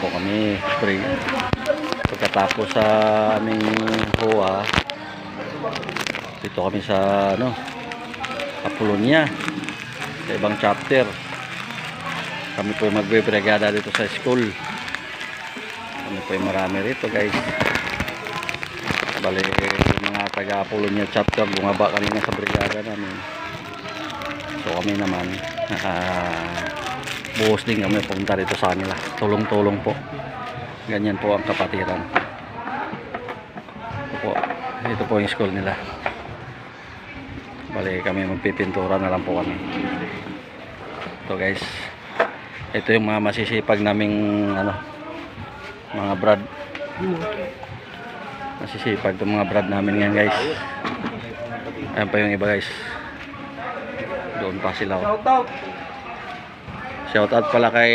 po kami spring. Pagkatapos sa aming HOA, dito kami sa Apolonia, sa ibang chapter. Kami po yung magbe-brigada dito sa school. Kami po yung marami rito, guys. Bali, mga taga Apolonia chapter, bumaba kanina sa brigada namin. So kami naman, buhos din kami punta rito sa kanila. Tulong-tulong po. Ganyan po ang kapatiran. Ito po yung school nila. Bali, kami magpipintura na lang po kami. Ito, guys. Ito yung mga masisipag naming mga brad. Masisipag itong mga brad namin yan, guys. Ayan pa yung iba, guys. Doon pa sila. Shout out pala kay